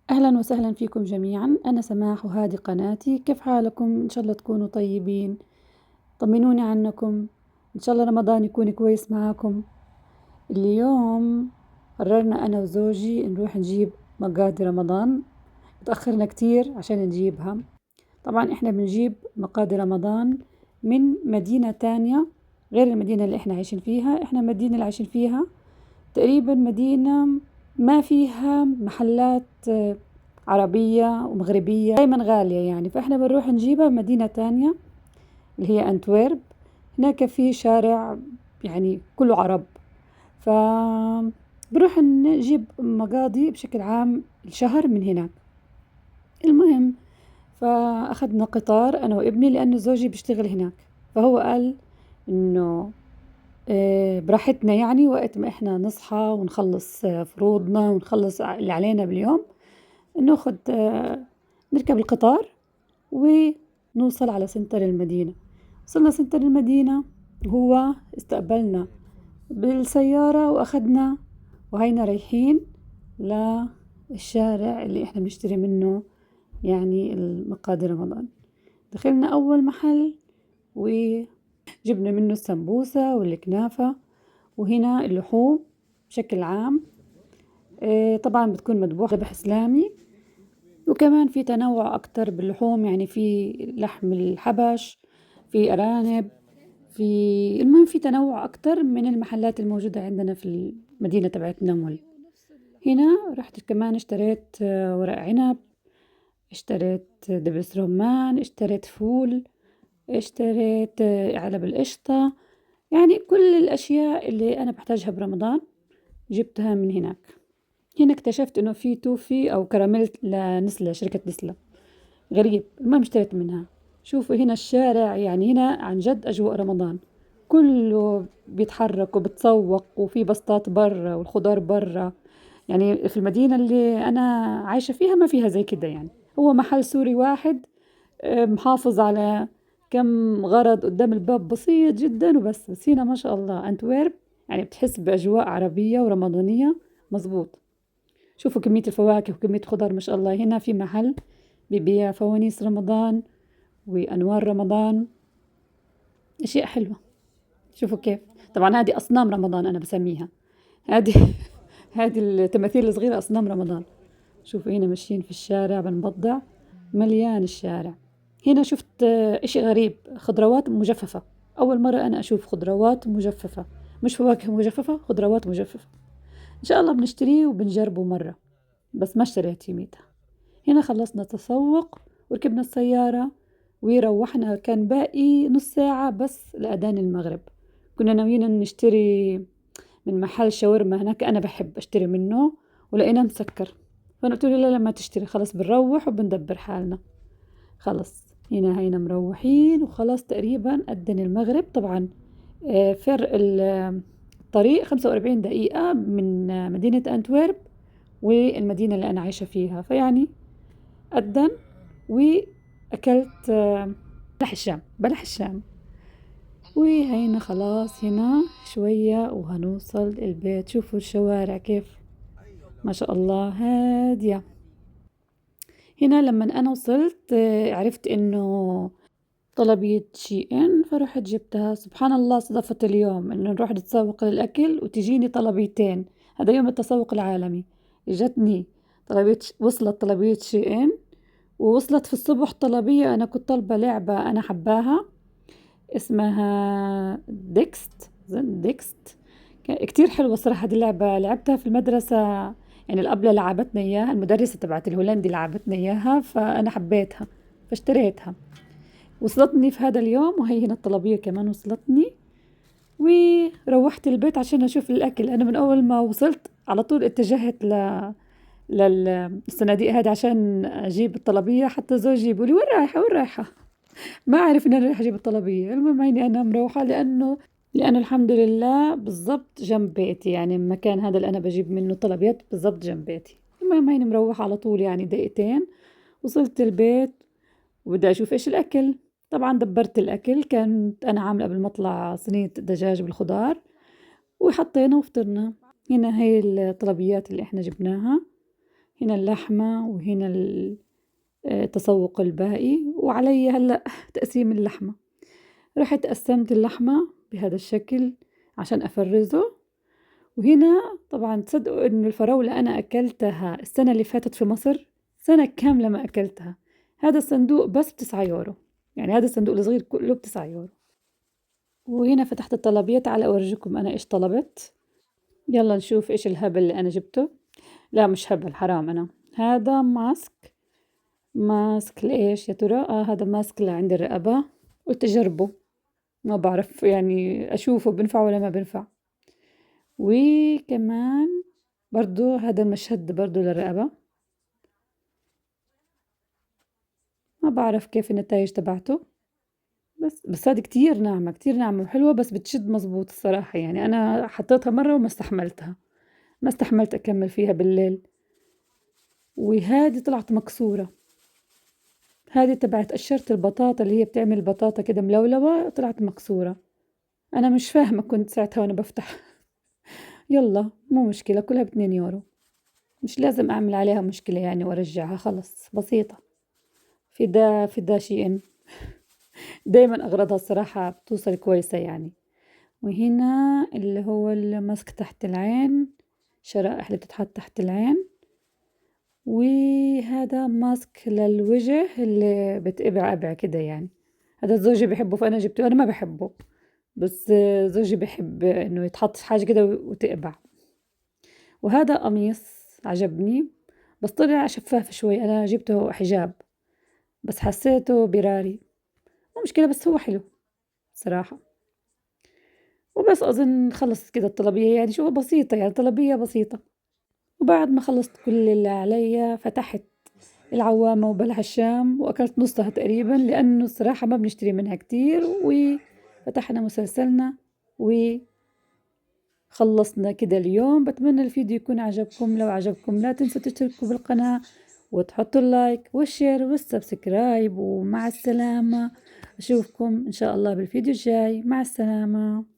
أهلا وسهلا فيكم جميعا. أنا سماح وهذه قناتي. كيف حالكم؟ إن شاء الله تكونوا طيبين. طمنوني عنكم. إن شاء الله رمضان يكون كويس معاكم. اليوم قررنا أنا وزوجي نروح نجيب مقاضي رمضان. تأخرنا كتير عشان نجيبها. طبعا إحنا بنجيب مقاضي رمضان من مدينة تانية غير المدينة اللي إحنا عايشين فيها. إحنا المدينة اللي عايشين فيها تقريبا مدينة ما فيها محلات عربية ومغربية، دايما غالية يعني، فإحنا بنروح نجيبها مدينة تانية اللي هي أنتويرب. هناك في شارع يعني كله عرب، فبنروح نجيب مقاضي بشكل عام الشهر من هناك. المهم، فأخذنا قطار أنا وابني لأنه زوجي بيشتغل هناك، فهو قال إنه براحتنا يعني وقت ما إحنا نصحى ونخلص فروضنا ونخلص اللي علينا باليوم، ناخد نركب القطار ونوصل على سنتر المدينة. وصلنا سنتر المدينة وهو استقبلنا بالسيارة وأخدنا، وهينا رايحين للشارع اللي إحنا بنشتري منه يعني المقاضي رمضان. دخلنا أول محل وجبنا منه السمبوسة والكنافة. وهنا اللحوم بشكل عام طبعا بتكون مذبوحة ذبح إسلامي، وكمان في تنوع أكتر باللحوم، يعني في لحم الحبش، في أرانب، في المهم في تنوع أكتر من المحلات الموجودة عندنا في المدينة تبعتنا مول. هنا رحت كمان اشتريت ورق عنب، اشتريت دبس رمان، اشتريت فول، اشتريت علب القشطة، يعني كل الأشياء اللي أنا بحتاجها برمضان جبتها من هناك. هنا اكتشفت إنه في توفي أو كراميل لنسلة، شركة نسلة، غريب، المهم اشتريت منها. شوفوا هنا الشارع، يعني هنا عن جد أجواء رمضان، كله بيتحرك وبتسوق، وفي بسطات برا والخضار برا. يعني في المدينة اللي أنا عايشة فيها ما فيها زي كده، يعني هو محل سوري واحد محافظ على كم غرض قدام الباب بسيط جدا وبس. بس هنا ما شاء الله أنتويرب يعني بتحس بأجواء عربية ورمضانية مزبوط. شوفوا كمية الفواكه وكمية الخضار ما شاء الله. هنا في محل بيبيع فوانيس رمضان وأنوار رمضان، أشياء حلوة. شوفوا كيف، طبعا هذه أصنام رمضان أنا بسميها، هذه هذه التماثيل الصغيرة أصنام رمضان. شوفوا هنا ماشيين في الشارع بنبضع، مليان الشارع. هنا شفت إشي غريب، خضروات مجففة. أول مرة أنا أشوف خضروات مجففة، مش فواكه مجففة، خضروات مجففة. إن شاء الله بنشتريه وبنجربه مرة، بس ما اشتريت يميتها. هنا خلصنا تسوق وركبنا السيارة وروحنا، كان باقي نص ساعة بس لأذان المغرب. كنا ناويين نشتري من محل شاورما هناك أنا بحب أشتري منه، ولقيناه مسكر، فأنا قلت له لا لما تشتري خلاص بنروح وبندبر حالنا. خلص هنا مروحين وخلاص تقريبا أذن المغرب. طبعا فرق الطريق 45 دقيقة من مدينة أنتويرب والمدينة اللي أنا عايشة فيها، فيعني أذن وأكلت بلح الشام. وهينا خلاص هنا شوية وهنوصل البيت. شوفوا الشوارع كيف ما شاء الله هادية. هنا لما أنا وصلت عرفت إنه طلبية شي إن، فرحت جبتها. سبحان الله صدفة اليوم إنه نروح نتسوق للأكل وتجيني طلبيتين. هذا يوم التسوق العالمي. جتني وصلت طلبية شي إن، ووصلت في الصبح طلبية أنا كنت طالبة لعبة أنا حباها اسمها ديكست. كتير حلوة صراحة. هذه اللعبة لعبتها في المدرسة، يعني الأبلة لعبتنا إياها، المدرسة تبعت الهولندي لعبتنا إياها، فأنا حبيتها فاشتريتها. وصلتني في هذا اليوم، وهي هنا الطلبية كمان وصلتني. وروحت البيت عشان أشوف الأكل. أنا من أول ما وصلت على طول اتجهت للصناديق هذه عشان أجيب الطلبية. حتى زوجي يقول لي وين رايحة وين رايحة، ما أعرف إن أنا رايحة أجيب الطلبية. المهم هيني أنا مروحة لأنه الحمد لله بالضبط جنب بيتي، يعني المكان هذا اللي أنا بجيب منه طلبيات بالضبط جنب بيتي. المهم هيني مروحة على طول يعني دقيقتين. وصلت البيت وبدي أشوف إيش الأكل. طبعا دبرت الأكل، كانت أنا عاملة قبل ما أطلع صينية دجاج بالخضار وحطينا وفطرنا. هنا هي الطلبيات اللي إحنا جبناها. هنا اللحمة وهنا التسوق الباقي، وعلي هلأ تقسيم اللحمة. رحت قسمت اللحمة بهذا الشكل عشان أفرزه. وهنا طبعا تصدقوا إنه الفراولة أنا أكلتها السنة اللي فاتت في مصر، سنة كاملة ما أكلتها. هذا الصندوق بس ب9€، يعني هذا الصندوق الصغير كله ب9€. وهنا فتحت الطلبية، تعال أورجيكم أنا إيش طلبت. يلا نشوف إيش الهبل اللي أنا جبته. لا مش هبل، حرام. أنا هذا ماسك لإيش يا ترى؟ هذا ماسك لعند الرقبة، قلت أجربه، ما بعرف يعني أشوفه بنفع ولا ما بنفع. وكمان برضو هذا المشهد برضو للرقبة، ما بعرف كيف النتايج تبعته، بس هذه كتير ناعمة كتير ناعمة وحلوة، بس بتشد مزبوط الصراحة. يعني أنا حطيتها مرة وما استحملتها، ما استحملت أكمل فيها بالليل. وهذه طلعت مكسورة، هذه تبعت قشرة البطاطا اللي هي بتعمل بطاطا كده ملولوة، طلعت مكسورة. أنا مش فاهمة كنت ساعتها وأنا بفتح. يلا مو مشكلة، كلها ب2€، مش لازم أعمل عليها مشكلة يعني وأرجعها، خلص بسيطة. في دا شيء دايما أغراضها الصراحة بتوصل كويسة يعني. وهنا اللي هو الماسك تحت العين، شرائح اللي بتتحط تحت العين. وهذا ماسك للوجه اللي بتقبع قبع كده يعني، هذا زوجي بحبه فأنا جبته. أنا ما بحبه، بس زوجي بحب إنه يتحط حاجة كده وتقبع. وهذا قميص عجبني، بس طلع شفاف شوي، أنا جبته حجاب بس حسيته براري، مو مشكلة بس هو حلو صراحة. وبس أظن خلصت كده الطلبية، يعني شو بسيطة، يعني طلبية بسيطة. وبعد ما خلصت كل اللي علي فتحت العوامة وبلح الشام وأكلت نصها تقريبا، لأنه الصراحة ما بنشتري منها كتير. وفتحنا مسلسلنا وخلصنا كده اليوم. بتمنى الفيديو يكون عجبكم، لو عجبكم لا تنسوا تشتركوا بالقناة وتحطوا اللايك والشير والسبسكرايب. ومع السلامة، أشوفكم إن شاء الله بالفيديو الجاي. مع السلامة.